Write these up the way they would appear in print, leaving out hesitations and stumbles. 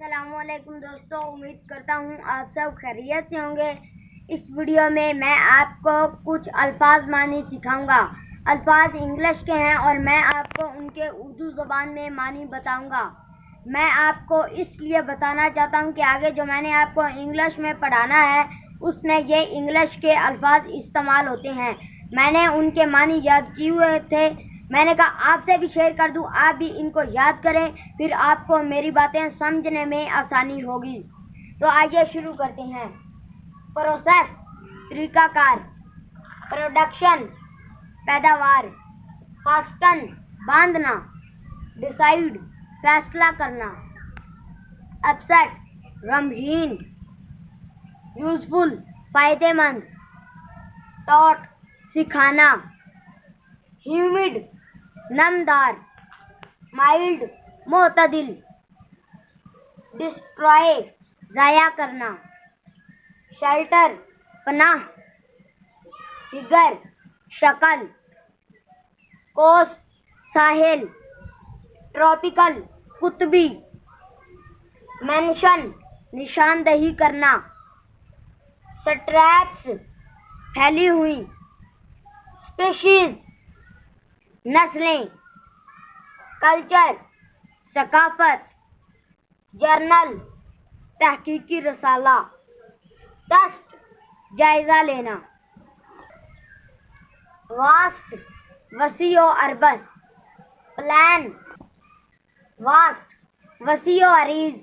السلام علیکم دوستوں، امید کرتا ہوں آپ سب خیریت سے ہوں گے۔ اس ویڈیو میں آپ کو کچھ الفاظ معنی سکھاؤں گا۔ الفاظ انگلش کے ہیں اور میں آپ کو ان کے اردو زبان میں معنی بتاؤں گا۔ میں آپ کو اس لیے بتانا چاہتا ہوں کہ آگے جو میں نے آپ کو انگلش میں پڑھانا ہے اس میں یہ انگلش کے الفاظ استعمال ہوتے ہیں۔ میں نے ان کے معنی یاد کیے ہوئے تھے، میں نے کہا آپ سے بھی شیئر کر دوں، آپ بھی ان کو یاد کریں، پھر آپ کو میری باتیں سمجھنے میں آسانی ہوگی۔ تو آئیے شروع کرتے ہیں۔ پروسیس طریقہ کار، پروڈکشن پیداوار، فاسٹن باندھنا، ڈیسائیڈ فیصلہ کرنا، اپسیٹ غمگین، یوزفل فائدہ مند، ٹاٹ سکھانا، ہیومڈ نمدار، مائلڈ معتدل، ڈسٹرائے ضائع کرنا، شیلٹر پناہ، فگر شکل، کوسٹ ساحل، ٹراپیکل قطبی، مینشن نشاندہی کرنا، سٹریپس پھیلی ہوئی، اسپیشیز نسلیں، کلچر ثقافت، جرنل تحقیقی رسالہ، ٹیسٹ جائزہ لینا، واسٹ وسیع و عربس، پلان واسٹ وسیع و عریض،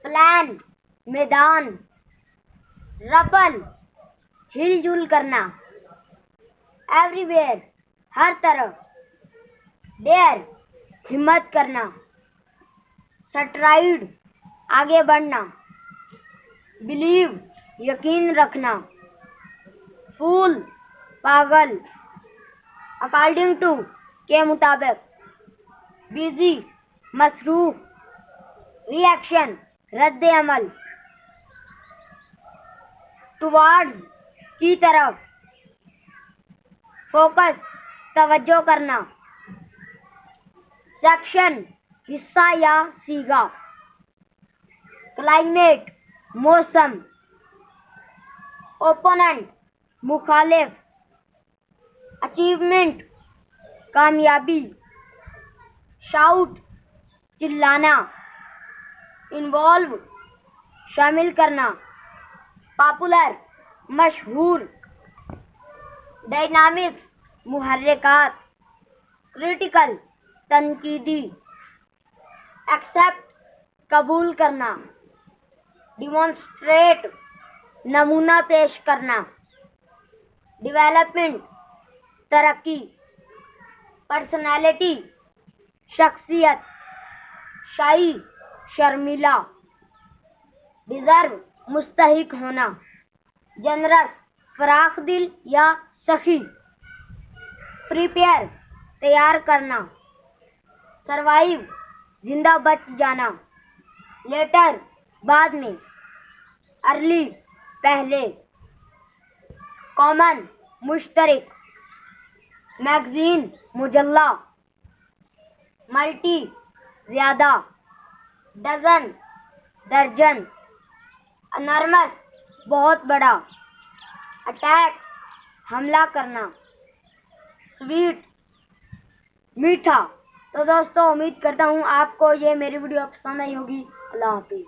پلان میدان، رفل ہل جل کرنا، ایوری ویئر ہر طرف، ڈیئر ہمت کرنا، سٹرائڈ آگے بڑھنا، بلیو یقین رکھنا، فول پاگل، اکارڈنگ ٹو کے مطابق، بیزی مصروف، ری ایکشن رد عمل، ٹوارڈز کی طرف، فوکس توجہ کرنا، سیکشن حصہ یا صیغہ، کلائمیٹ موسم، اوپوننٹ مخالف، اچیومنٹ کامیابی، شاؤٹ چلانا، انوالو شامل کرنا، پاپولر مشہور، ڈائنامکس محرکات، کریٹیکل تنقیدی، ایکسیپٹ قبول کرنا، ڈیمانسٹریٹ نمونہ پیش کرنا، ڈیولپمنٹ ترقی، پرسنالٹی شخصیت، شائی شرمیلا، ڈیزرو مستحق ہونا، جنرس فراخ دل یا سخی، پریپیئر تیار کرنا، سروائیو زندہ بچ جانا، لیٹر بعد میں، ارلی پہلے، کامن مشترک، میگزین مجلہ، ملٹی زیادہ، ڈزن درجن، انارمس بہت بڑا، اٹیک حملہ کرنا، سویٹ میٹھا۔ تو دوستو، امید کرتا ہوں آپ کو یہ میری ویڈیو پسند آئی ہوگی۔ اللہ حافظ۔